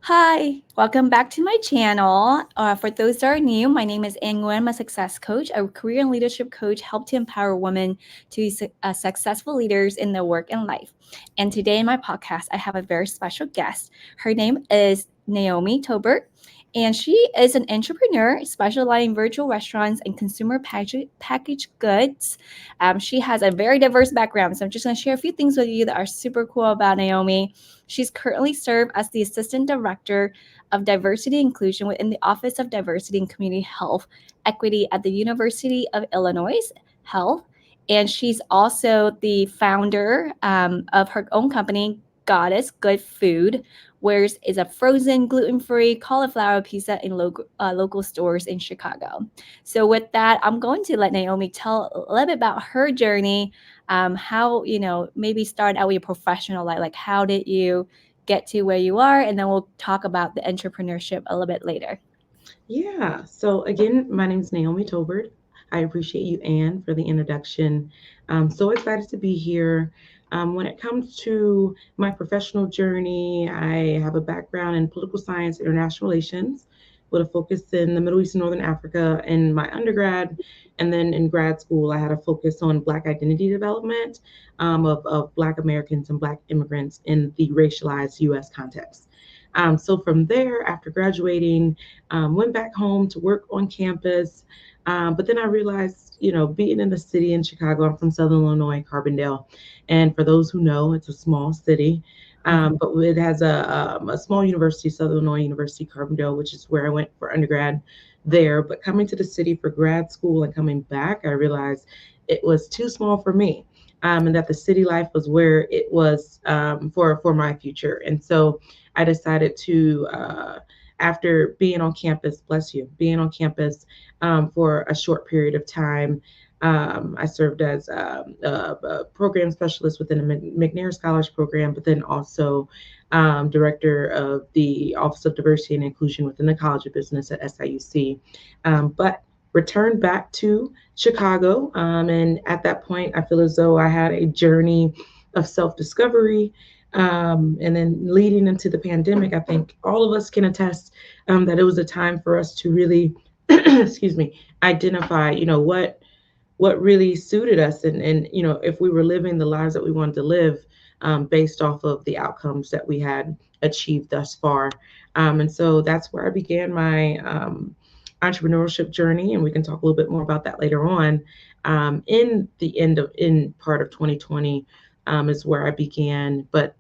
Hi, welcome back to my channel. For those that are new, my name is Anne Nguyen. I'm a success coach, a career and leadership coach, help to empower women to be successful leaders in their work and life. And today in my podcast, I have a very special guest. Her name is Naomi Tolbert, and she is an entrepreneur specializing in virtual restaurants and consumer packaged goods. She has a very diverse background, so I'm just going to share a few things with you that are super cool about Naomi. She's currently served as the Assistant Director of Diversity Inclusion within the Office of Diversity and Community Health Equity at the University of Illinois Health. And she's also the founder of her own company, Goddess Good Food, where is a frozen, gluten-free cauliflower pizza in local stores in Chicago. So with that, I'm going to let Naomi tell a little bit about her journey, how maybe start out with your professional life, like how did you get to where you are, and then we'll talk about the entrepreneurship a little bit later. Yeah. So again, my name is Naomi Tolbert. I appreciate you, Anne, for the introduction. I'm so excited to be here. When it comes to my professional journey, I have a background in political science, international relations, with a focus in the Middle East and Northern Africa in my undergrad. And then in grad school, I had a focus on Black identity development of Black Americans and Black immigrants in the racialized US context. So from there, after graduating, went back home to work on campus. But then I realized, being in the city in Chicago, I'm from Southern Illinois, Carbondale. And for those who know, it's a small city, but it has a small university, Southern Illinois University, Carbondale, which is where I went for undergrad there. But coming to the city for grad school and coming back, I realized it was too small for me. And that the city life was where it was for my future. And so I decided to after being on campus, bless you, being on campus for a short period of time. I served as a program specialist within the McNair Scholars Program, but then also director of the Office of Diversity and Inclusion within the College of Business at SIUC. But returned back to Chicago. And at that point, I feel as though I had a journey of self discovery. And then leading into the pandemic, I think all of us can attest that it was a time for us to really, excuse me, identify, what really suited us, and if we were living the lives that we wanted to live, based off of the outcomes that we had achieved thus far. And so that's where I began my entrepreneurship journey, and we can talk a little bit more about that later on. In part of 2020 is where I began, but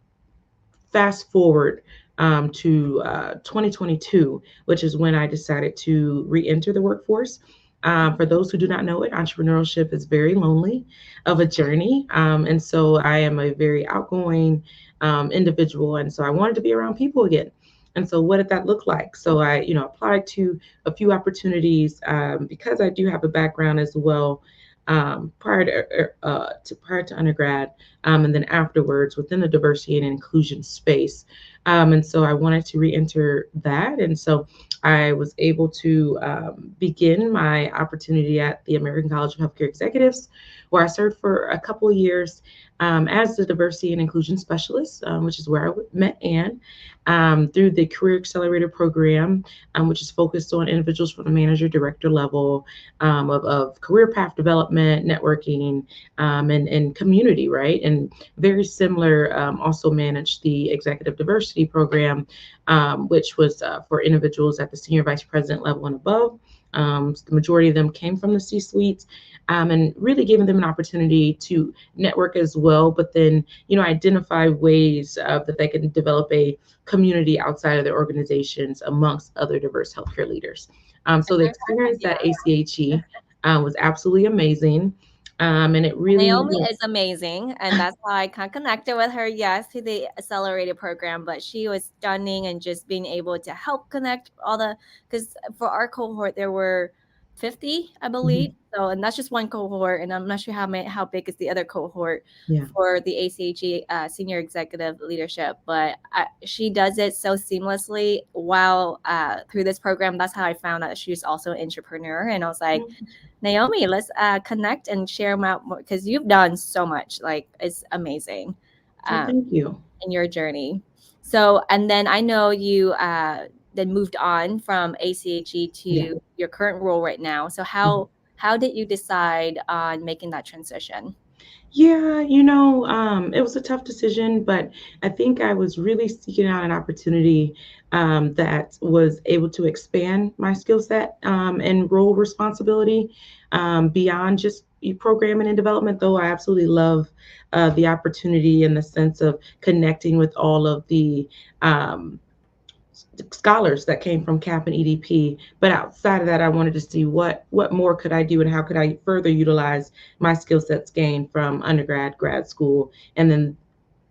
fast forward to 2022, which is when I decided to re-enter the workforce. For those who do not know it, entrepreneurship is very lonely of a journey. And so I am a very outgoing individual. And so I wanted to be around people again. And so what did that look like? So I, applied to a few opportunities because I do have a background as well prior to undergrad, and then afterwards within the diversity and inclusion space. And so I wanted to re-enter that, and so I was able to begin my opportunity at the American College of Healthcare Executives, where I served for a couple of years as the diversity and inclusion specialist, which is where I met Anne through the Career Accelerator program, which is focused on individuals from the manager director level of career path development, networking, and community, right? And very similar, also managed the executive diversity program, which was for individuals at the senior vice president level and above. The majority of them came from the C-suites, and really giving them an opportunity to network as well, but then, identify ways that they can develop a community outside of their organizations amongst other diverse healthcare leaders. So the experience at ACHE was absolutely amazing. And it really, Naomi is amazing, and that's how I kind of connected with her. Yes, to the accelerated program, but she was stunning, and just being able to help connect all the, because for our cohort there were 50, I believe. Mhm. So, and that's just one cohort, and I'm not sure how big is the other cohort Yeah. for the ACHE senior executive leadership. But she does it so seamlessly. While through this program, that's how I found out she's also an entrepreneur, and I was like, Naomi, let's connect and share them out more, because you've done so much. Like, it's amazing Well, um, thank you. in your journey. So, and then I know you then moved on from ACHE Yeah. to your current role right now. So Mhm. how did you decide on making that transition? Yeah, it was a tough decision, but I think I was really seeking out an opportunity that was able to expand my skill set and role responsibility beyond just programming and development, though I absolutely love the opportunity in the sense of connecting with all of the um, scholars that came from CAP and EDP. But outside of that, I wanted to see what more could I do and how could I further utilize my skill sets gained from undergrad, grad school, and then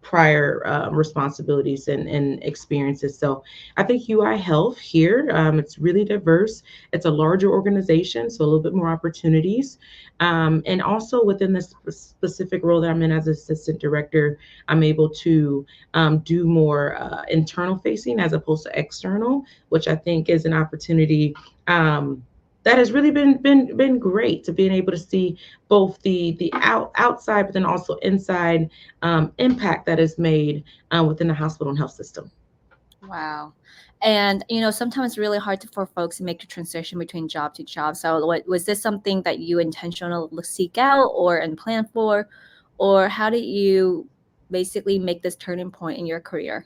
prior responsibilities and experiences. So I think UI Health here, it's really diverse. It's a larger organization, so a little bit more opportunities. And also within this specific role that I'm in as assistant director, I'm able to do more internal facing as opposed to external, which I think is an opportunity. That has really been great to being able to see both the outside, but then also inside impact that is made within the hospital and health system. Wow. And sometimes it's really hard for folks to make the transition between job to job. So was this something that you intentionally seek out or and plan for? Or how did you basically make this turning point in your career?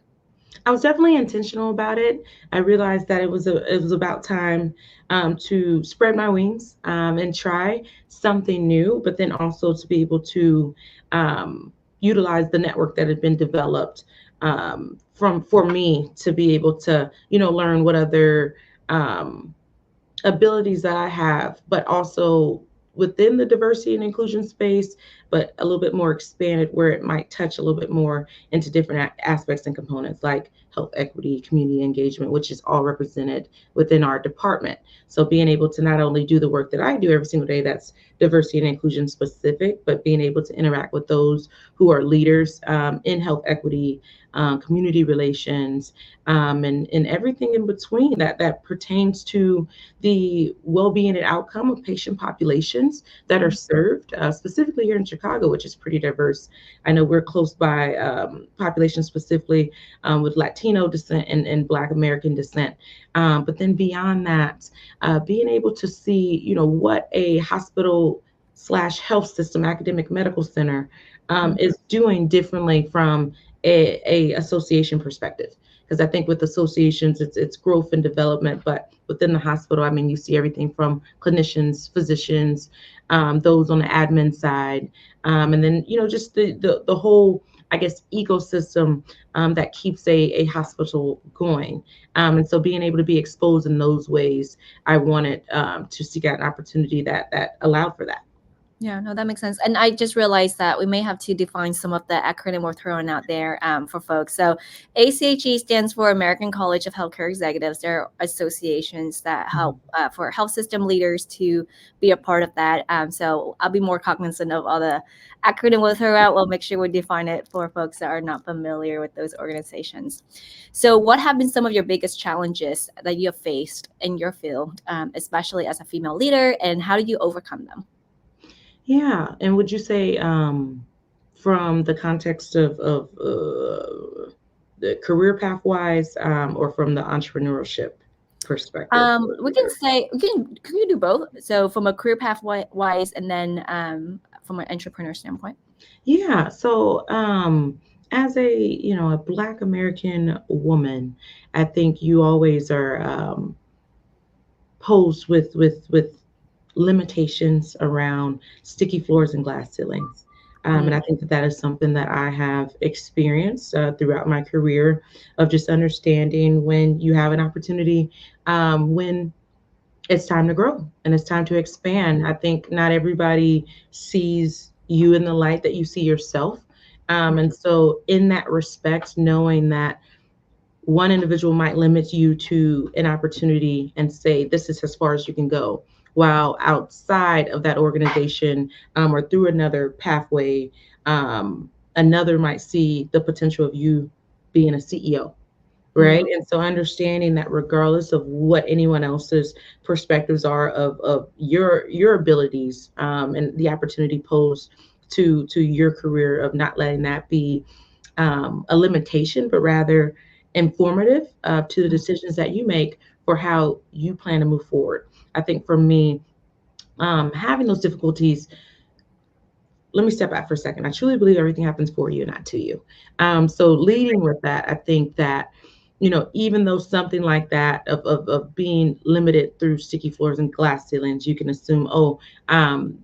I was definitely intentional about it. I realized that it was about time to spread my wings and try something new, but then also to be able to utilize the network that had been developed from for me to be able to learn what other um, abilities that I have, but also within the diversity and inclusion space, but a little bit more expanded where it might touch a little bit more into different aspects and components like health equity, community engagement, which is all represented within our department. So being able to not only do the work that I do every single day that's diversity and inclusion specific, but being able to interact with those who are leaders in health equity, community relations, and everything in between that pertains to the well-being and outcome of patient populations that are served, specifically here in Chicago, which is pretty diverse. I know we're close by populations specifically with Latino descent and Black American descent. But then beyond that, being able to see, what a hospital slash health system, academic medical center is doing differently from a association perspective, because I think with associations, it's growth and development, but within the hospital, I mean, you see everything from clinicians, physicians, those on the admin side, and then just the whole, I guess, ecosystem that keeps a hospital going. And so being able to be exposed in those ways, I wanted to seek out an opportunity that allowed for that. Yeah, no, that makes sense. And I just realized that we may have to define some of the acronym we're throwing out there for folks. So ACHE stands for American College of Healthcare Executives. There are associations that help Mhm. for health system leaders to be a part of that. So I'll be more cognizant of all the acronym we'll throw out. We'll make sure we define it for folks that are not familiar with those organizations. So what have been some of your biggest challenges that you have faced in your field, especially as a female leader, and how did you overcome them? Yeah, and would you say from the context of the career path wise, or from the entrepreneurship perspective? We can say we can do both. So from a career path wise, and then from an entrepreneur standpoint. Yeah, so as a Black American woman, I think you always are posed with limitations around sticky floors and glass ceilings. And I think that that is something that I have experienced throughout my career of just understanding when you have an opportunity, when it's time to grow and it's time to expand. I think not everybody sees you in the light that you see yourself. And so, in that respect, knowing that one individual might limit you to an opportunity and say, this is as far as you can go, while outside of that organization or through another pathway, another might see the potential of you being a CEO, Mm, right? And so understanding that regardless of what anyone else's perspectives are of your abilities and the opportunity posed to your career, of not letting that be a limitation, but rather informative to the decisions that you make for how you plan to move forward. I think for me, having those difficulties, let me step back for a second. I truly believe everything happens for you, not to you. So leading with that, I think that, even though something like that of being limited through sticky floors and glass ceilings, you can assume, oh,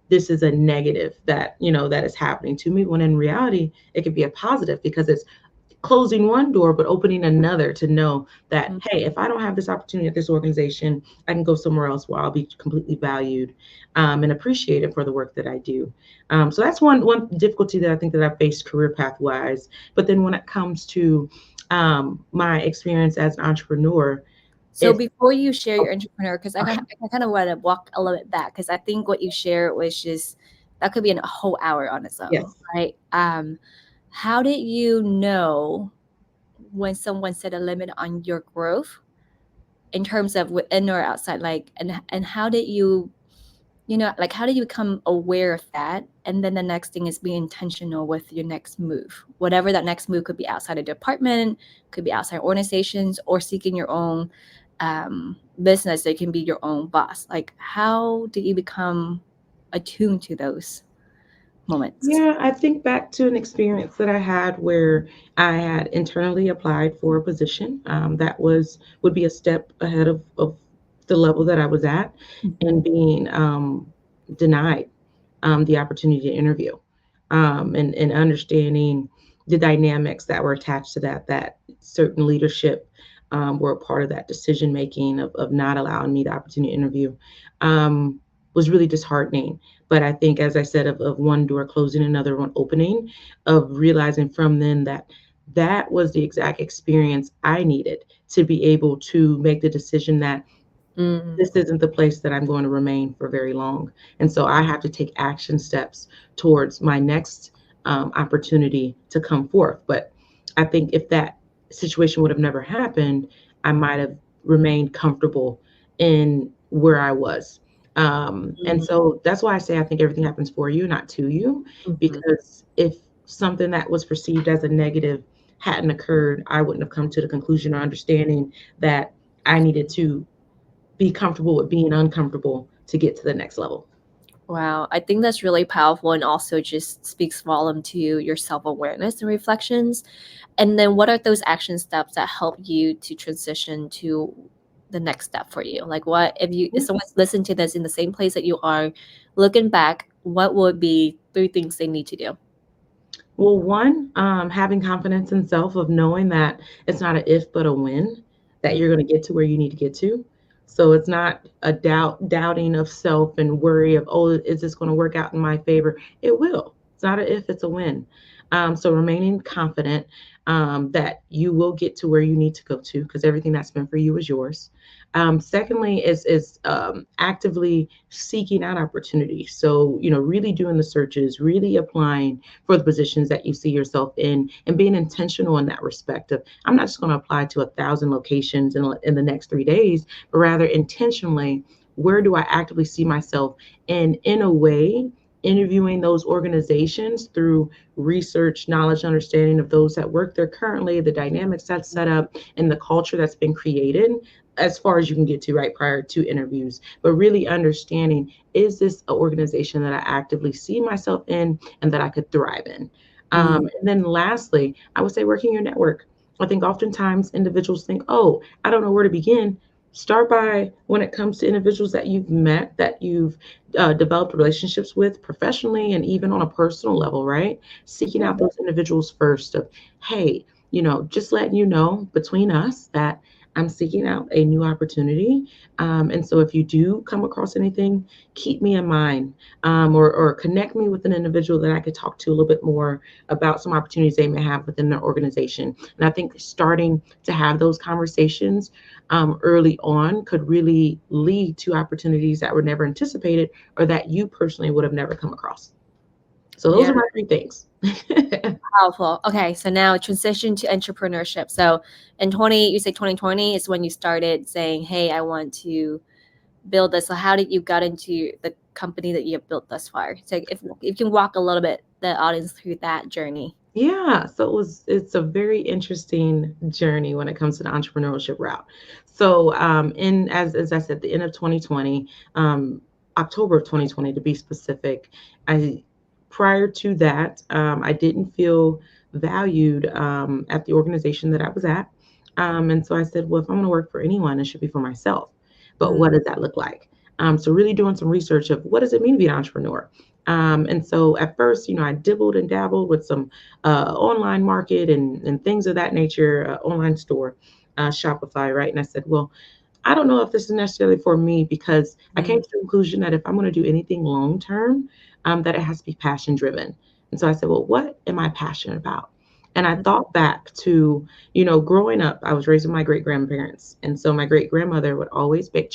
this is a negative that, that is happening to me, when in reality, it could be a positive because it's closing one door but opening another, to know that, hey, if I don't have this opportunity at this organization, I can go somewhere else where I'll be completely valued and appreciated for the work that I do. So that's one difficulty that I think that I faced career path wise. But then when it comes to my experience as an entrepreneur, So it's before you share oh, your entrepreneur, because okay. I kind of want to walk a little bit back, because I think what you shared was just that could be a whole hour on its own, Yes. right? How did you know when someone set a limit on your growth in terms of within or outside, like, and how did you, like, how do you become aware of that? And then the next thing is being intentional with your next move, whatever that next move could be, outside a department, could be outside organizations, or seeking your own business that can be your own boss. Like, how did you become attuned to those moments? Yeah, I think back to an experience that I had where I had internally applied for a position that would be a step ahead of the level that I was at, and Mhm. being denied the opportunity to interview, and understanding the dynamics that were attached to that certain leadership were a part of that decision making of not allowing me the opportunity to interview, was really disheartening. But I think, as I said, of one door closing, another one opening, of realizing from then that that was the exact experience I needed to be able to make the decision that Mm. this isn't the place that I'm going to remain for very long. And so I have to take action steps towards my next opportunity to come forth. But I think if that situation would have never happened, I might have remained comfortable in where I was. And Mm. so that's why I say I think everything happens for you, not to you. Mhm. Because if something that was perceived as a negative hadn't occurred, I wouldn't have come to the conclusion or understanding that I needed to be comfortable with being uncomfortable to get to the next level. Wow, I think that's really powerful, and also just speaks volume to your self awareness and reflections. And then, what are those action steps that help you to transition to the next step for you? Like, what if someone's listening to this in the same place that you are, looking back, what would be three things they need to do? Well, one, having confidence in self, of knowing that it's not an if but a when, that you're going to get to where you need to get to. So it's not a doubting of self and worry of, oh, is this going to work out in my favor? It will. It's not a if, it's a when. So remaining confident that you will get to where you need to go to, because everything that's meant for you is yours. Secondly, is actively seeking out opportunities. So, really doing the searches, really applying for the positions that you see yourself in, and being intentional in that respect of, I'm not just going to apply to 1,000 locations in the next 3 days, but rather intentionally, where do I actively see myself? And in a way, interviewing those organizations through research, knowledge, understanding of those that work there currently, the dynamics that's set up, and the culture that's been created, as far as you can get to, right, prior to interviews. But really understanding, is this an organization that I actively see myself in and that I could thrive in? Mm. And then lastly, I would say working your network. I think oftentimes individuals think, oh, I don't know where to begin. Start by, when it comes to individuals that you've met, that you've developed relationships with professionally and even on a personal level, right? Seeking Yeah. out those individuals first of, hey, just letting you know between us that I'm seeking out a new opportunity. And so if you do come across anything, keep me in mind, or connect me with an individual that I could talk to a little bit more about some opportunities they may have within their organization. And I think starting to have those conversations early on could really lead to opportunities that were never anticipated, or that you personally would have never come across. So those Yeah. are my three things. Powerful. Okay, so now transition to entrepreneurship. So in 2020 is when you started saying, "Hey, I want to build this." So how did you got into company that you have built thus far. So if you can walk a little bit the audience through that journey. Yeah, so it's a very interesting journey when it comes to the entrepreneurship route. So in as I said, the end of 2020, October of 2020 to be specific, I prior to that, I didn't feel valued at the organization that I was at. And so I said, well, if I'm going to work for anyone, it should be for myself. But what Mm, does that look like? So really doing some research of what does it mean to be an entrepreneur? And so at first, I dibbled and dabbled with some online market and things of that nature, online store, Shopify, right? And I said, well, I don't know if this is necessarily for me because I came mm, to the conclusion that if I'm going to do anything long term, that it has to be passion driven. And so I said, well, what am I passionate about? And I mm, thought back to, growing up, I was raised with my great grandparents. And so my great grandmother would always bake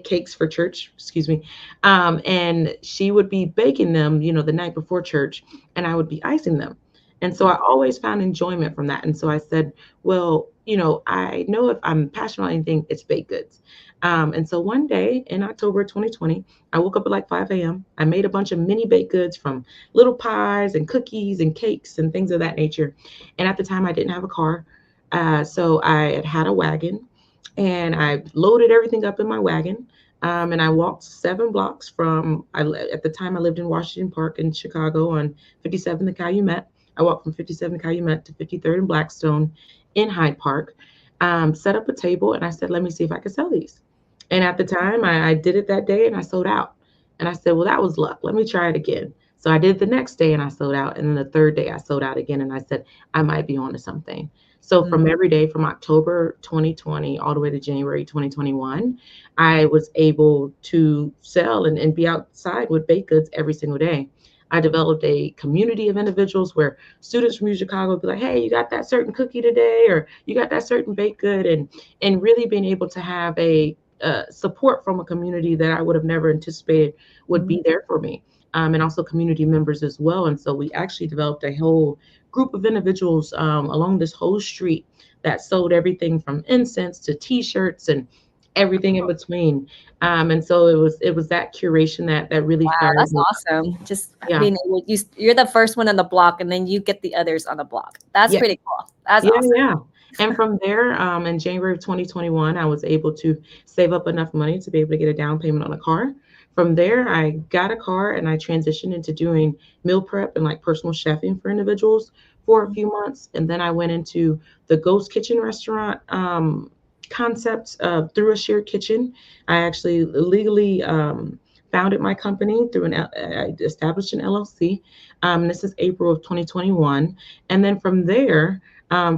cakes for church, excuse me. And she would be baking them, the night before church, and I would be icing them. And so I mm, always found enjoyment from that. And so I said, well, I know if I'm passionate about anything, it's baked goods. And so one day in October 2020, I woke up at like 5 a.m. I made a bunch of mini baked goods from little pies and cookies and cakes and things of that nature. And at the time, I didn't have a car. So I had a wagon and I loaded everything up in my wagon. And I walked 7 blocks at the time I lived in Washington Park in Chicago on 57th and Calumet. I walked from 57th Calumet to 53rd and Blackstone in Hyde Park, set up a table, and I said, let me see if I could sell these. And at the time, I did it that day and I sold out. And I said, well, that was luck. Let me try it again. So I did the next day and I sold out. And then the third day I sold out again. And I said, I might be onto something. So mm, from every day from October 2020 all the way to January 2021, I was able to sell and be outside with baked goods every single day. I developed a community of individuals where students from Chicago would be like, hey, you got that certain cookie today, or you got that certain baked good, and really being able to have a support from a community that I would have never anticipated would mm. be there for me, and also community members as well. And so we actually developed a whole group of individuals along this whole street that sold everything from incense to T-shirts and everything in between. And so it was that curation that really Wow, fired that's me up. awesome. Just Yeah, being able, you're the first one on the block, and then you get the others on the block. That's yeah, pretty cool. That's yeah, awesome. yeah. And from there, in January of 2021, I was able to save up enough money to be able to get a down payment on a car. From there, I got a car and I transitioned into doing meal prep and like personal chefing for individuals for a few months. And then I went into the ghost kitchen restaurant concept through a shared kitchen. I actually legally founded my company through I established an LLC. This is April of 2021. And then from there,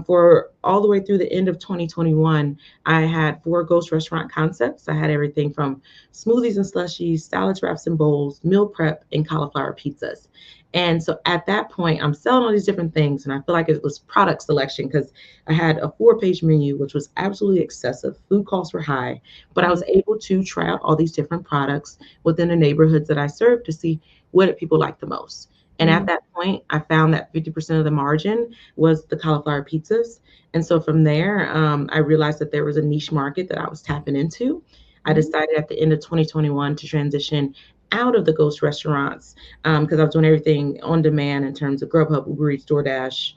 for all the way through the end of 2021, I had 4 ghost restaurant concepts. I had everything from smoothies and slushies, salads, wraps, and bowls, meal prep, and cauliflower pizzas. And so at that point, I'm selling all these different things, and I feel like it was product selection because I had a 4-page menu, which was absolutely excessive. Food costs were high, but I Mm, was able to try out all these different products within the neighborhoods that I served to see what did people like the most. And at mm, that point, I found that 50% of the margin was the cauliflower pizzas. And so from there, I realized that there was a niche market that I was tapping into. I mm, decided at the end of 2021 to transition out of the ghost restaurants because I was doing everything on demand in terms of Grubhub, Uber Eats, DoorDash,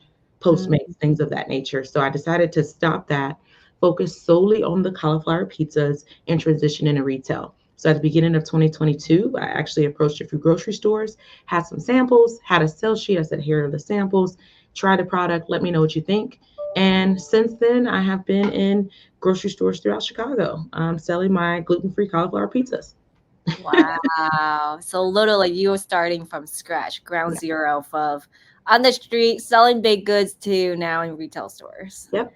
mm, Postmates, things of that nature. So I decided to stop that, focus solely on the cauliflower pizzas, and transition into retail. So at the beginning of 2022, I actually approached a few grocery stores, had some samples, had a sales sheet. I said, here are the samples. Try the product. Let me know what you think. And since then, I have been in grocery stores throughout Chicago, selling my gluten-free cauliflower pizzas. wow. So literally, you were starting from scratch, ground Yeah. zero of on the street selling baked goods to now in retail stores. Yep.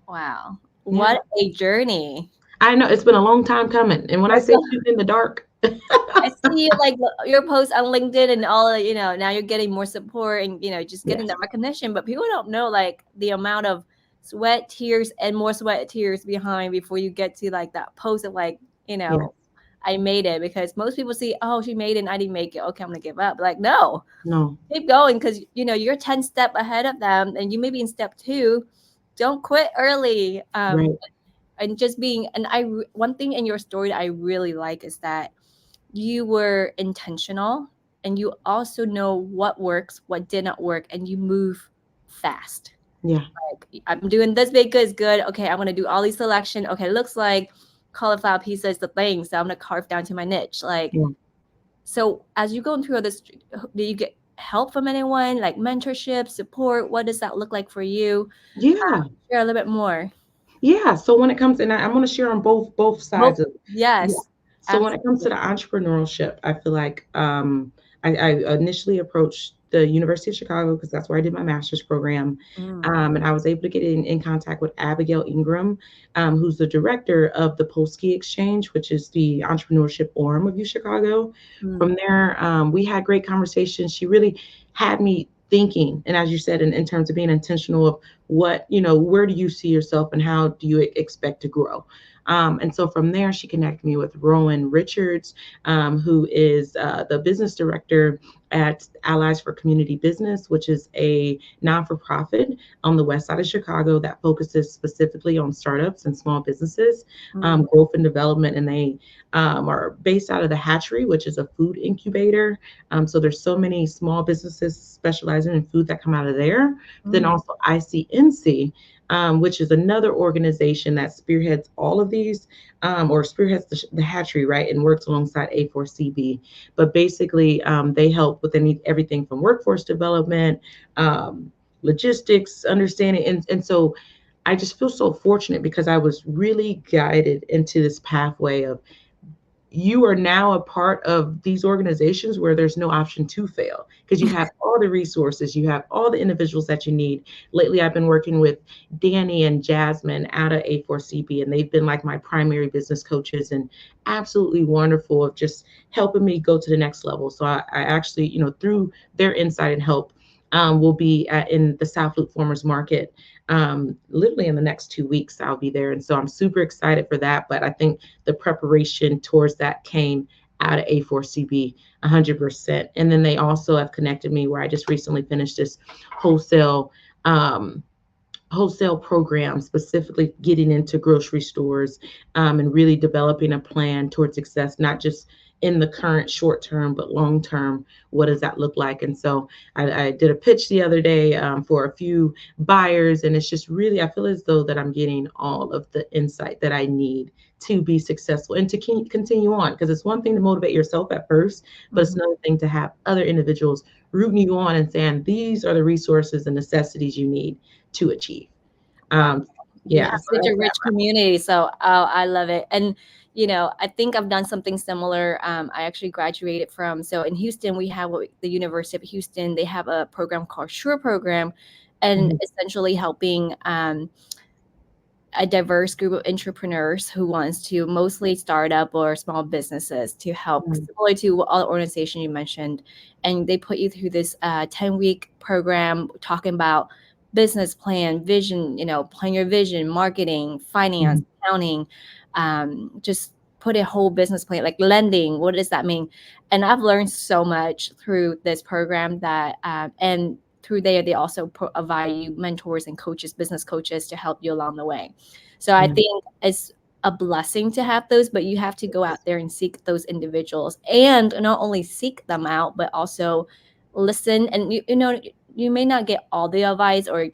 Wow, Yeah. what a journey! I know it's been a long time coming. And when I Like, say shooting in the dark, I see you like your posts on LinkedIn and all. Now you're getting more support and just getting yes, that recognition. But people don't know like the amount of sweat, tears, and more sweat, tears behind before you get to like that post of like yes, I made it. Because most people see, oh, she made it and I didn't make it. Okay, I'm gonna give up. Like, no, no, keep going because you're 10 step ahead of them and you may be in step two. Don't quit early. right, And just being and one thing in your story that I really like is that you were intentional, and you also know what works, what did not work, and you move fast. Yeah. Like, I'm doing this baked is good. Okay, I'm gonna do all these selection. Okay, looks like cauliflower pizza is the thing, so I'm gonna carve down to my niche. Like, Yeah. so as you go through all this, do you get help from anyone, like mentorship, support? What does that look like for you? Yeah. Share a little bit more. Yeah. So when it comes, and I'm going to share on both Both, sides of, yeah. yes, So when it comes to absolutely. the entrepreneurship, I feel like I initially approached the University of Chicago because that's where I did my master's program, Mm, and I was able to get in contact with Abigail Ingram, who's the director of the Polsky Exchange, which is the entrepreneurship arm of U Chicago. mm, From there, we had great conversations. She really had me thinking, and as you said, in terms of being intentional of what, where do you see yourself and how do you expect to grow. And so from there, she connected me with Rowan Richards, who is the business director at Allies for Community Business, which is a non for profit on the west side of Chicago that focuses specifically on startups and small businesses, mm, growth and development. And they are based out of the Hatchery, which is a food incubator. So there's so many small businesses specializing in food that come out of there. But then mm, also ICNC, which is another organization that spearheads all of these, or spearheads the hatchery, right, and works alongside A4CB. But basically, they help with everything from workforce development, um, logistics, understanding. And so I just feel so fortunate because I was really guided into this pathway of you are now a part of these organizations where there's no option to fail because you have all the resources, you have all the individuals that you need. Lately, I've been working with Danny and Jasmine out of A4CB, and they've been like my primary business coaches and absolutely wonderful of just helping me go to the next level. So I actually, through their insight and help, will be in the South Loop Farmers Market. Literally in the next 2 weeks, I'll be there. And so I'm super excited for that. But I think the preparation towards that came out of A4CB 100%. And then they also have connected me where I just recently finished this wholesale um, wholesale program, specifically getting into grocery stores, and really developing a plan towards success, not just in the current short term, but long term. What does that look like? And so I did a pitch the other day, for a few buyers, and it's just really, I feel as though that I'm getting all of the insight that I need to be successful and to continue on, because it's one thing to motivate yourself at first, but it's mhm. another thing to have other individuals rooting you on and saying these are the resources and necessities you need to achieve. Wow. Um, You yeah, have so such that's a that. rich community, so I love it. And I think I've done something similar. I actually graduated from, so in Houston we have the University of Houston. They have a program called Sure Program, and Mhm, essentially helping a diverse group of entrepreneurs who wants to mostly startup or small businesses to help, mhm, similar to all the organization you mentioned. And they put you through this 10-week program talking about business plan, vision, plan your vision, marketing, finance, mhm, accounting, just put a whole business plan, like lending. What does that mean? And I've learned so much through this program that, and through there, they also provide you mentors and coaches, business coaches to help you along the way. So I yeah, think it's a blessing to have those, but you have to go out there and seek those individuals, and not only seek them out, but also listen. And you may not get all the advice or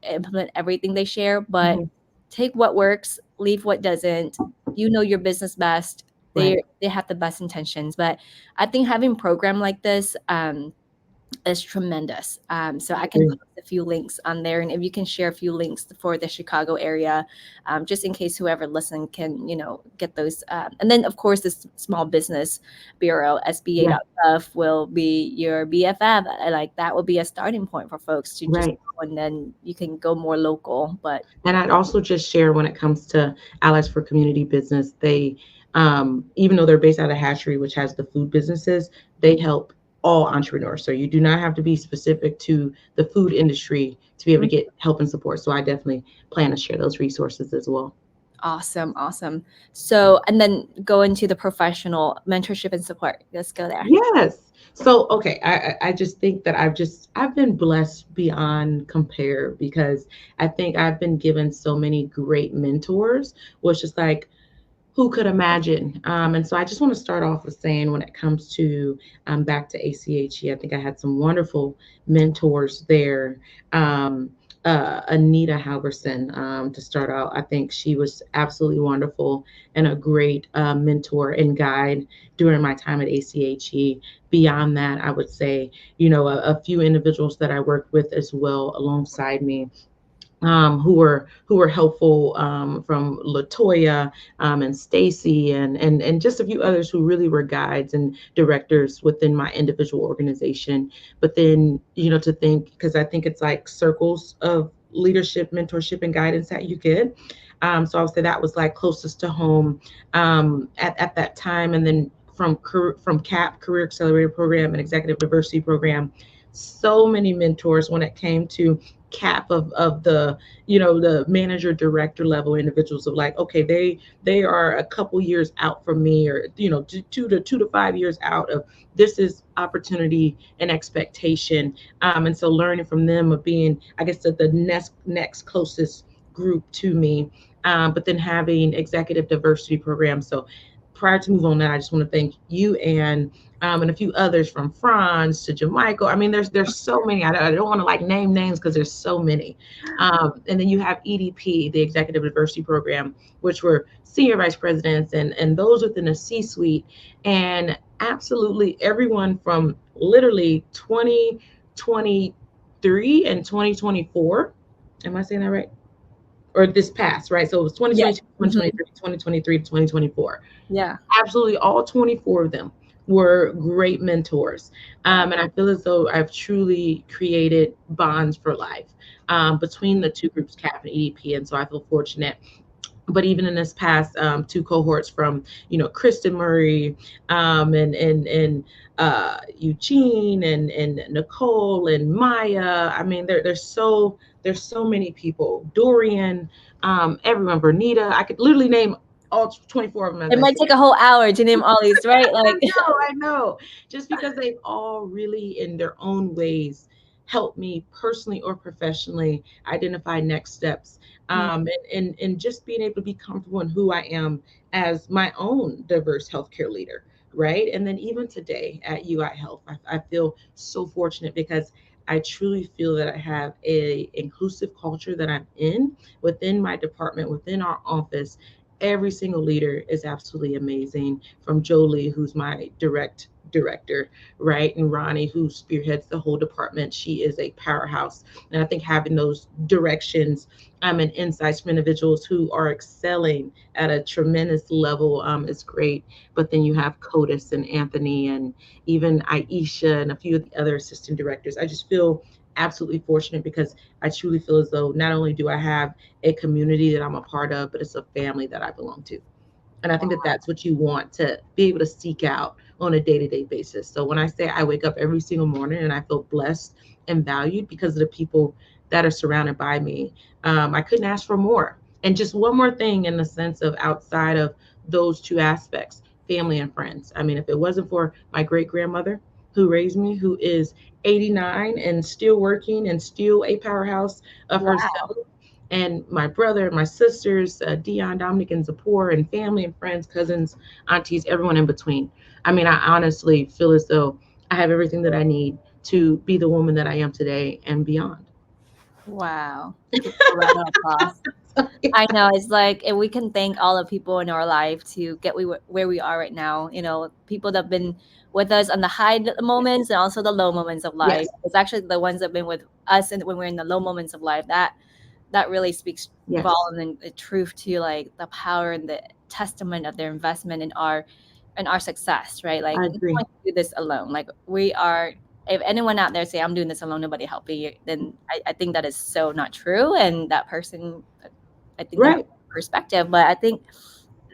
implement everything they share, but mhm, take what works, leave what doesn't. You know your business best. right. They have the best intentions, but I think having program like this, is tremendous. So I I can agree. post a few links on there, and if you can share a few links for the Chicago area, just in case whoever listen can, get those. And then of course, this Small Business Bureau Yeah, SBA.gov will be your BFF. Like that will be a starting point for folks to just right. go, and then you can go more local. But And I'd also just share when it comes to Allies for Community Business, they, even though they're based out of Hatchery, which has the food businesses, they help all entrepreneurs. So you do not have to be specific to the food industry to be able to get help and support. So I definitely plan to share those resources as well. awesome, awesome. So, and then go into the professional mentorship and support. Let's go there. Yes. So okay, I just think that I've been blessed beyond compare because I think I've been given so many great mentors, which is like Who could imagine? And so I just want to start off with saying when it comes to back to ACHE, I think I had some wonderful mentors there. Um, Anita Halverson, to start out, I think she was absolutely wonderful and a great mentor and guide during my time at ACHE. Beyond that, I would say, a few individuals that I worked with as well alongside me, who were helpful, from Latoya, and Stacy, and just a few others who really were guides and directors within my individual organization. But then, to think, because I think it's like circles of leadership, mentorship, and guidance that you get. So I would say that was like closest to home, at that time. And then from CAP, Career Accelerator Program, and Executive Diversity Program, so many mentors when it came to cap of the manager director level individuals, of like, okay, they are a couple years out from me, or 2 to 5 years out of this is opportunity and expectation. And so learning from them, of being, I guess, the next closest group to me. But then having executive diversity programs. So prior to move on that, I just want to thank you, and a few others, from France to Jamaica. I mean, there's so many. I don't want to like name names because there's so many. And then you have EDP, the Executive Diversity Program, which were senior vice presidents and those within a C-suite, and absolutely everyone from literally 2023 and 2024. Am I saying that right? Or this past, right? So it was Yes. 2022, Mhm. 2023, 2023 to 2024. Yeah. Absolutely all 24 of them were great mentors. Wow. And I feel as though I've truly created bonds for life, between the two groups, CAP and EDP. And so I feel fortunate. But even in this past, two cohorts, from Kristen Murray, and Eugene, and Nicole and Maya. I mean, there's so many people. Dorian, everyone, Bernita. I could literally name all 24 of them as It I might say. take a whole hour to name all these, right? Like, I know. Just because they've all really, in their own ways, helped me personally or professionally identify next steps. mm, And just being able to be comfortable in who I am as my own diverse healthcare leader, right? And then even today at UI Health, I feel so fortunate because I truly feel that I have a inclusive culture that I'm in within my department, within our office. Every single leader is absolutely amazing, from Jolie, who's my direct director, right? And Ronnie, who spearheads the whole department. She is a powerhouse. And I think having those directions, and insights from individuals who are excelling at a tremendous level, is great. But then you have Codis and Anthony, and even Aisha, and a few of the other assistant directors. I just feel absolutely fortunate because I truly feel as though not only do I have a community that I'm a part of, but it's a family that I belong to. And I think that that's what you want to be able to seek out on a day-to-day basis. So when I say I wake up every single morning and I feel blessed and valued because of the people that are surrounded by me, I couldn't ask for more. And just one more thing, in the sense of outside of those two aspects, family and friends. I mean, if it wasn't for my great grandmother who raised me, who is 89 and still working and still a powerhouse of wow. herself, and my brother, my sisters, Dion, Dominic, and Zipporah, and family and friends, cousins, aunties, everyone in between. I mean, I honestly feel as though I have everything that I need to be the woman that I am today and beyond. Wow. Give a round of applause. I know, it's like if we can thank all the people in our life to get where we are right now, people that have been with us on the moments and also the low moments of life. Yes, It's actually the ones that have been with us and when we're in the low moments of life that really speaks yes, volume and the truth to like the power and the testament of their investment in our success, right? Like I no agree. one can do this alone. Like we are if anyone out there say I'm doing this alone, nobody helping you, then I think that is so not true. And that person I think they have Right. a perspective. But I think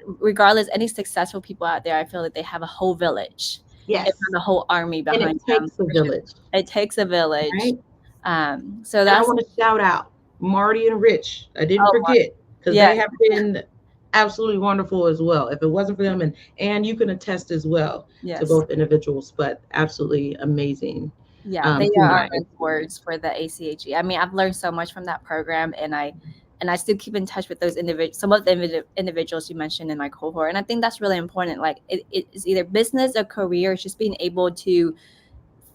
regardless, any successful people out there, I feel like they have a whole village, if Yes. not a whole army And behind it them. takes a village, It takes a village. right? So And I that's want to shout out Marty and Rich. I didn't oh my, forget, because yeah, they have been absolutely wonderful as well. If it wasn't for them, and you can attest as well to yes. both individuals, but absolutely amazing, Yeah, they are human our beings. mentors for the ACHE. I mean, I've learned so much from that program, and And I still keep in touch with those some of the individuals you mentioned in my cohort. And I think that's really important. Like it's either business or career. It's just being able to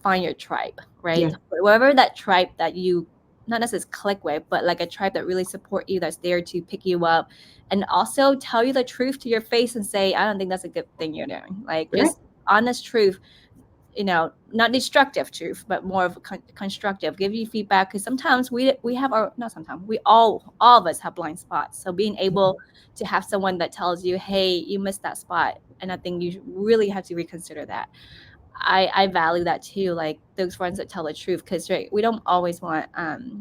find your tribe, right? Yeah. Whatever that tribe that you not necessarily click with, but like a tribe that really support you, that's there to pick you up, and also tell you the truth to your face and say, I don't think that's a good thing you're doing. Like Right. just honest truth, not destructive truth, but more of constructive. Give you feedback because sometimes we have our not sometimes we all of us have blind spots. So being able to have someone that tells you, hey, you missed that spot, and I think you really have to reconsider that. I value that too, like those friends that tell the truth, because right, we don't always want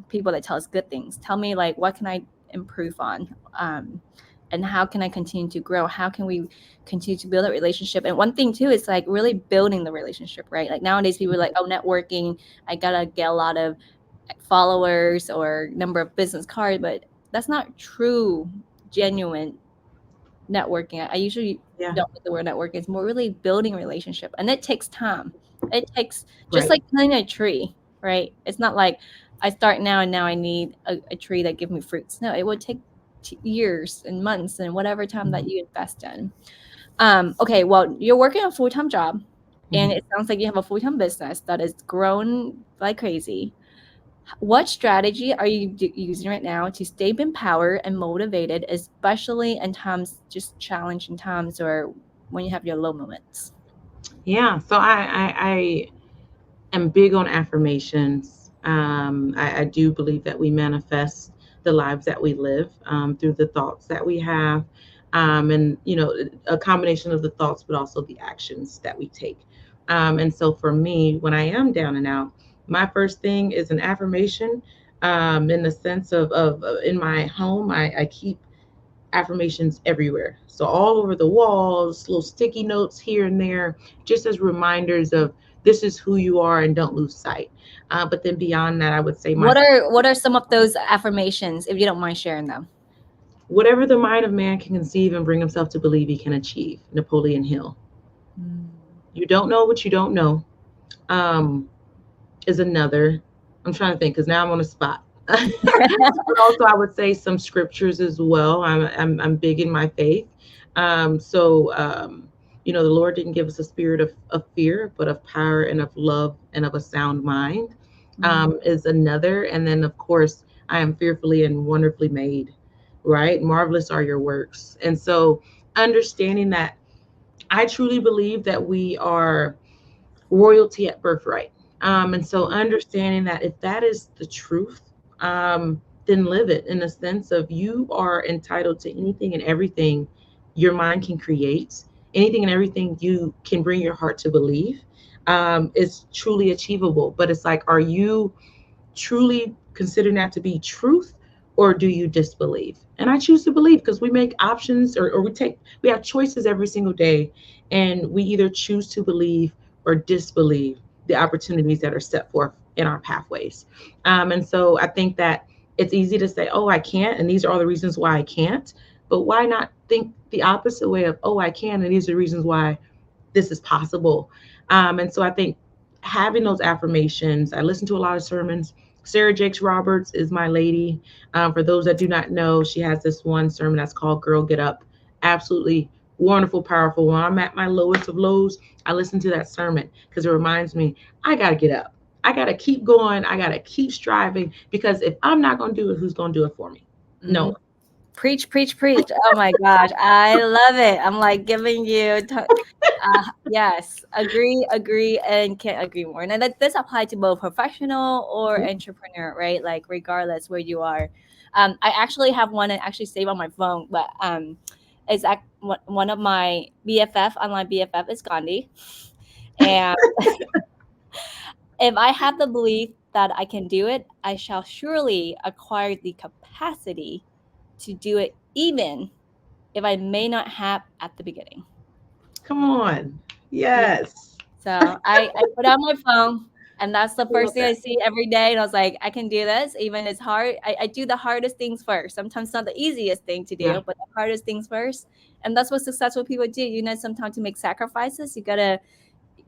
people that tell us good things. Tell me like what can I improve on, and how can I continue to grow? How can we continue to build a relationship? And one thing too is like really building the relationship, right? Like nowadays people are like, oh, networking, I gotta get a lot of followers or number of business cards, but that's not true, genuine networking. I usually Yeah. don't like the word networking. It's more really building a relationship, and it takes time. It takes just Right. like planting a tree, right? It's not like I start now and now I need a tree that give me fruits. No, it would take years and months and whatever time that Mhm. you invest in. Okay, well, you're working a full time job, and Mhm. it sounds like you have a full time business that is grown like crazy. What strategy are you using right now to stay empowered and motivated, especially in times, just challenging times or when you have your low moments? Yeah. So I am big on affirmations. I do believe that we manifest the lives that we live through the thoughts that we have, and a combination of the thoughts, but also the actions that we take. And so for me, when I am down and out, my first thing is an affirmation. In the sense of in my home, I keep affirmations everywhere. So all over the walls, little sticky notes here and there, just as reminders of this is who you are and don't lose sight. But then beyond that, I would say my What are some of those affirmations, if you don't mind sharing them? whatever the mind of man can conceive and bring himself to believe he can achieve. Napoleon Hill. Mm. You don't know what you don't know. Um, is another. I'm trying to think because now I'm on the spot. But also, I would say some scriptures as well. I'm big in my faith. The Lord didn't give us a spirit of fear, but of power and of love and of a sound mind. Mm. Is another. And then, of course, I am fearfully and wonderfully made, right? Marvelous are your works. And so, understanding that I truly believe that we are royalty at birthright. And so understanding that if that is the truth, then live it in a sense of you are entitled to anything and everything your mind can create, anything and everything you can bring your heart to believe is truly achievable. But it's like, are you truly considering that to be truth, or do you disbelieve? And I choose to believe because we make options, or we have choices every single day, and we either choose to believe or disbelieve the opportunities that are set forth in our pathways. And so I think that it's easy to say, oh, I can't, and these are all the reasons why I can't. But why not think the opposite way of, oh, I can, and these are the reasons why this is possible. And so I think having those affirmations, I listen to a lot of sermons. Sarah Jakes Roberts is my lady. For those that do not know, she has this one sermon that's called Girl Get Up. Absolutely wonderful, powerful. When I'm at my lowest of lows, I listen to that sermon because it reminds me I got to get up. I got to keep going. I got to keep striving because if I'm not going to do it, who's going to do it for me? No Mm. one. Preach, preach, preach. Oh my gosh, I love it. I'm like giving you yes, agree, agree, and can't agree more. And that this applies to both professional or Yeah. entrepreneur, right? Like regardless where you are. I actually have one and actually save on my phone, but one of my BFF, online BFF is Gandhi. And if I have the belief that I can do it, I shall surely acquire the capacity to do it, even if I may not have at the beginning. Come on. Yeah. Yes. So I put on my phone, and that's the I first love thing I that. see every day. And I was like, I can do this, even it's hard. I do the hardest things first. Sometimes not the easiest thing to Yeah. do, but the hardest things first. And that's what successful people do. Sometimes to make sacrifices, you gotta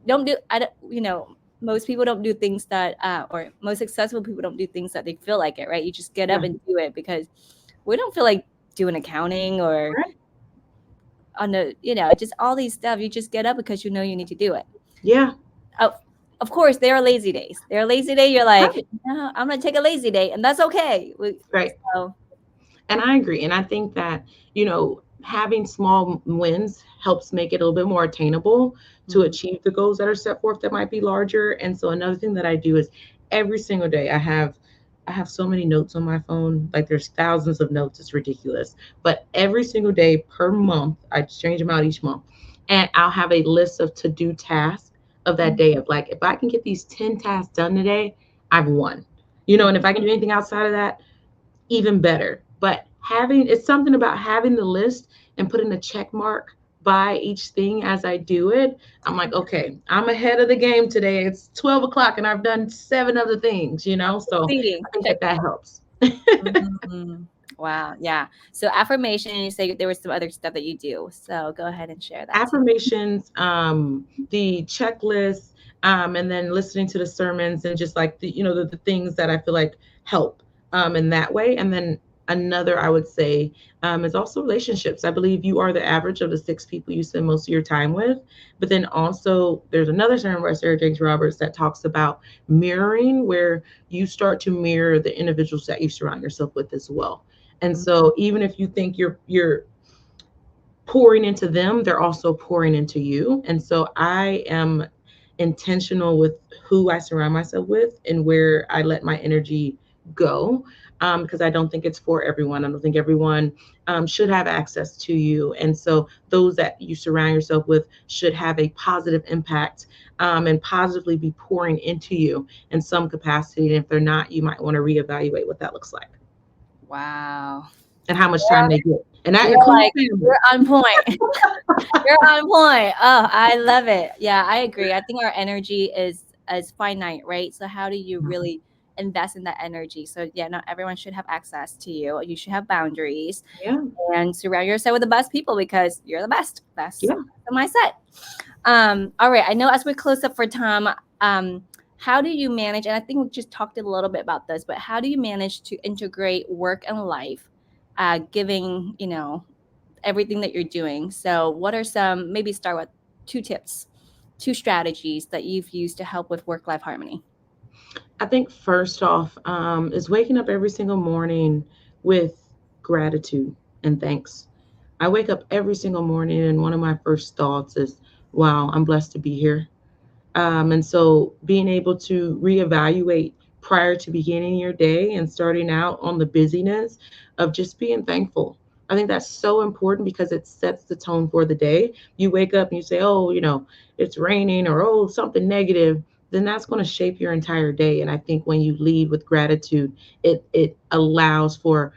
don't do I don't most people don't do things that or most successful people don't do things that they feel like it, right? You just get up Yeah. and do it because we don't feel like doing accounting or Right. on the, just all these stuff. You just get up because you know you need to do it. Yeah. Oh, of course, there are lazy days. There are lazy day. You're like, Right. no, I'm gonna take a lazy day, and that's okay. Right. So, And I agree. And I think that, having small wins helps make it a little bit more attainable to mhm. achieve the goals that are set forth that might be larger. And so another thing that I do is every single day I have so many notes on my phone. Like there's thousands of notes. It's ridiculous. But every single day per month, I change them out each month. And I'll have a list of to-do tasks of that day of like, if I can get these 10 tasks done today, I've won. And if I can do anything outside of that, even better. But it's something about having the list and putting a check mark by each thing as I do it. I'm like, okay, I'm ahead of the game today. It's 12 o'clock and I've done 7 other things. So Succeeding. I think Check. that helps. Mhm. Wow. Yeah. So affirmation, you say there was some other stuff that you do. So go ahead and share that too. Affirmations, the checklist, and then listening to the sermons and just like the things that I feel like help in that way. And then another I would say is also relationships. I believe you are the average of the 6 people you spend most of your time with. But then also there's another sermon by Sarah Jakes Roberts that talks about mirroring, where you start to mirror the individuals that you surround yourself with as well. And so even if you think you're pouring into them, they're also pouring into you. And so I am intentional with who I surround myself with and where I let my energy go. Because I don't think it's for everyone. I don't think everyone should have access to you. And so those that you surround yourself with should have a positive impact, and positively be pouring into you in some capacity. And if they're not, you might want to reevaluate what that looks like Wow. and how much time they get. And that You're includes like, family. you're on point. You're on point. Oh, I love it. Yeah, I agree. I think our energy is finite, right? So how do you really invest in that energy? So yeah, not everyone should have access to you. You should have boundaries Yeah. and surround yourself with the best people because you're the best. That's Yeah. the mindset. All right. I know as we close up for time, how do you manage? And I think we just talked a little bit about this, but how do you manage to integrate work and life, giving everything that you're doing? So, what are some? Maybe start with 2 tips, 2 strategies that you've used to help with work life harmony. I think first off, is waking up every single morning with gratitude and thanks. I wake up every single morning, and one of my first thoughts is, wow, I'm blessed to be here. And so being able to reevaluate prior to beginning your day and starting out on the busyness of just being thankful. I think that's so important because it sets the tone for the day. You wake up and you say, oh, it's raining, or oh, something negative, then that's going to shape your entire day. And I think when you lead with gratitude, it allows for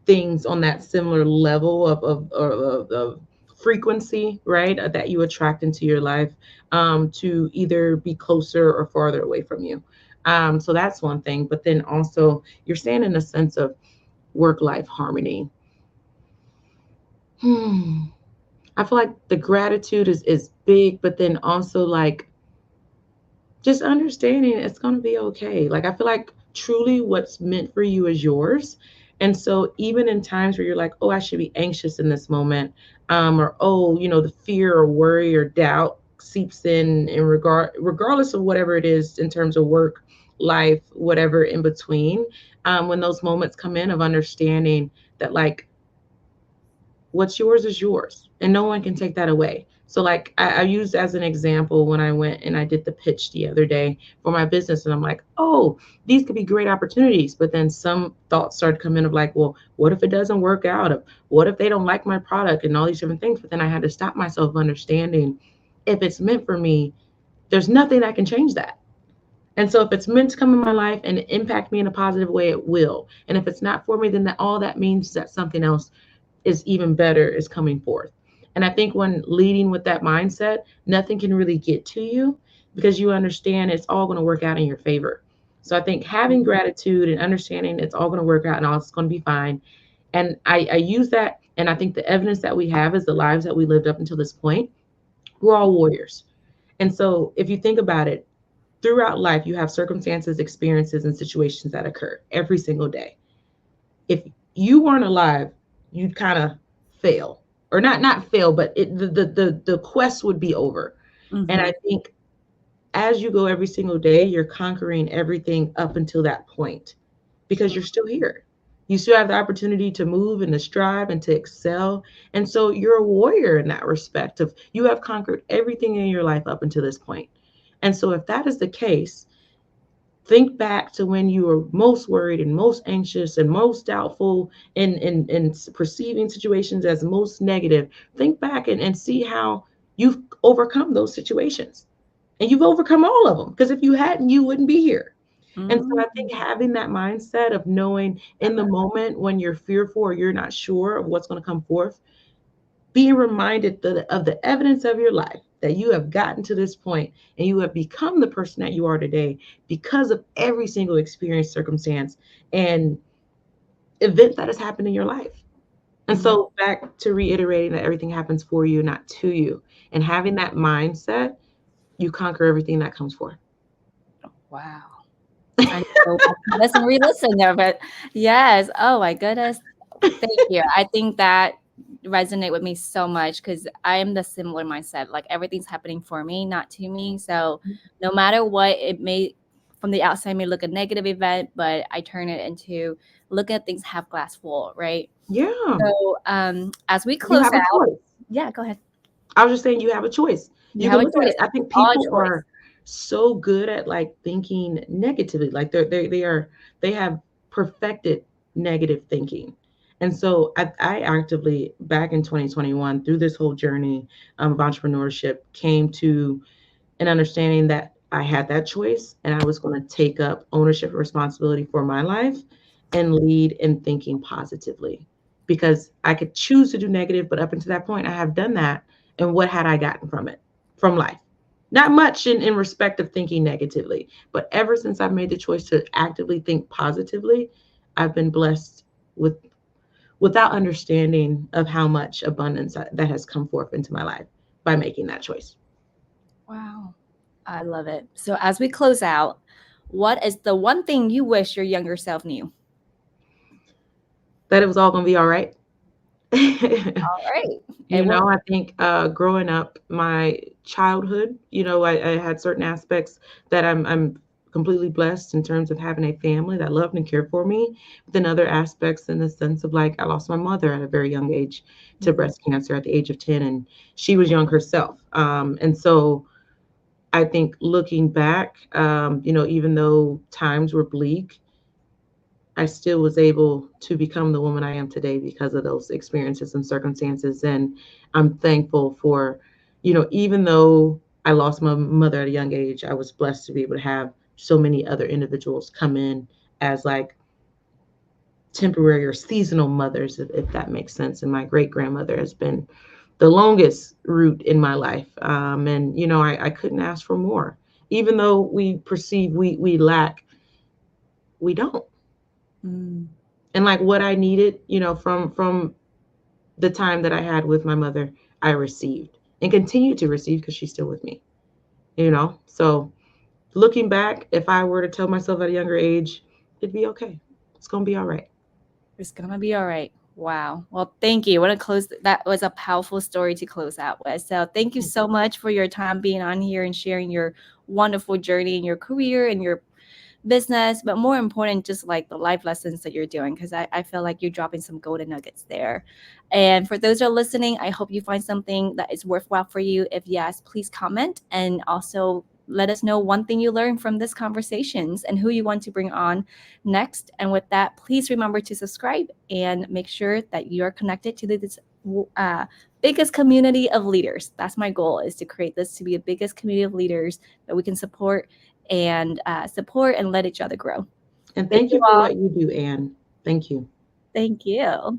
things on that similar level of frequency, right? That you attract into your life, to either be closer or farther away from you. So that's one thing. But then also, you're saying in a sense of work life harmony. Hmm. I feel like the gratitude is big, but then also like just understanding it's going to be okay. Like, I feel like truly what's meant for you is yours. And so, even in times where you're like, oh, I should be anxious in this moment, or oh, the fear or worry or doubt seeps in regardless of whatever it is in terms of work, life, whatever in between, when those moments come in of understanding that, like, what's yours is yours and no one can take that away. So like I used as an example when I went and I did the pitch the other day for my business, and I'm like, oh, these could be great opportunities. But then some thoughts started coming of like, well, what if it doesn't work out? What if they don't like my product and all these different things? But then I had to stop myself understanding, if it's meant for me, there's nothing that can change that. And so if it's meant to come in my life and impact me in a positive way, it will. And if it's not for me, then all that means is that something else is even better is coming forth. And I think when leading with that mindset, nothing can really get to you because you understand it's all going to work out in your favor. So I think having gratitude and understanding it's all going to work out and all it's going to be fine. And I use that. And I think the evidence that we have is the lives that we lived up until this point. We're all warriors. And so if you think about it, throughout life, you have circumstances, experiences, and situations that occur every single day. If you weren't alive, you'd kind of fail, or not fail, but the quest would be over. And Mm-hmm. I think as you go every single day, you're conquering everything up until that point because you're still here. You still have the opportunity to move and to strive and to excel. And so you're a warrior in that respect of you have conquered everything in your life up until this point. And so if that is the case, think back to when you were most worried and most anxious and most doubtful in perceiving situations as most negative. Think back and see how you've overcome those situations. And you've overcome all of them because if you hadn't, you wouldn't be here. And so I Mm-hmm. think having that mindset of knowing I in the love moment when you're fearful or you're not sure of what's going to come forth, being reminded of the evidence of your life that you have gotten to this point and you have become the person that you are today because of every single experience, circumstance, and event that has happened in your life. And it. so, back to reiterating that everything happens for you, not to you, and having that mindset, you conquer everything that comes forth. Wow. I need to go back to this and re-listen there, but yes. Oh my goodness. Thank you. I think that resonate with me so much because I am the similar mindset. Like everything's happening for me, not to me. So no matter what, it may from the outside may look a negative event, but I turn it into look at things half glass full, right? Yeah, So as we you close have a out, choice. yeah, go ahead. I was just saying you have a choice. You You have can a look at choice. it. I think All people choice. are so good at like thinking negatively. Like they have perfected negative thinking. And so I actively back in 2021 through this whole journey of entrepreneurship came to and understanding that I had that choice and I was going to take up ownership and responsibility for my life and lead in thinking positively because I could choose to do negative, but up until that point, I have done that. And what had I gotten from it, from life? Not much in respect of thinking negatively, but ever since I've made the choice to actively think positively, I've been blessed with without understanding of how much abundance that has come forth into my life by making that choice. Wow. I love it. So as we close out, what is the one thing you wish your younger self knew? That it was all going to be all right. All right. It You will. know, I think growing up, my childhood, I had certain aspects that I'm completely blessed in terms of having a family that loved and cared for me. But then other aspects in the sense of like I lost my mother at a very young age to Mhm. breast cancer at the age of 10, and she was young herself. And so I think looking back, even though times were bleak, I still was able to become the woman I am today because of those experiences and circumstances. And I'm thankful for, even though I lost my mother at a young age, I was blessed to be able to have so many other individuals come in as like temporary or seasonal mothers, if that makes sense. And my great grandmother has been the longest root in my life. And, I couldn't ask for more. Even though we perceive we lack, we don't. Mm. And like what I needed, from the time that I had with my mother, I received and continue to receive because she's still with me. So looking back, if I were to tell myself at a younger age, it'd be okay. It's gonna be all right. It's gonna be all right. Wow. Well, thank you. I want to close. That was a powerful story to close out with. So, thank you so much for your time being on here and sharing your wonderful journey in your career and your business, but more important, just like the life lessons that you're doing, because I feel like you're dropping some golden nuggets there. And for those that are listening, I hope you find something that is worthwhile for you. If yes, please comment and also let us know one thing you learned from this conversations and who you want to bring on next. And with that, please remember to subscribe and make sure that you are connected to this uh, biggest community of leaders. That's my goal, is to create this to be a biggest community of leaders that we can support and let each other grow. And Thank thank you you for all. what you do, Anne. Thank you. Thank you.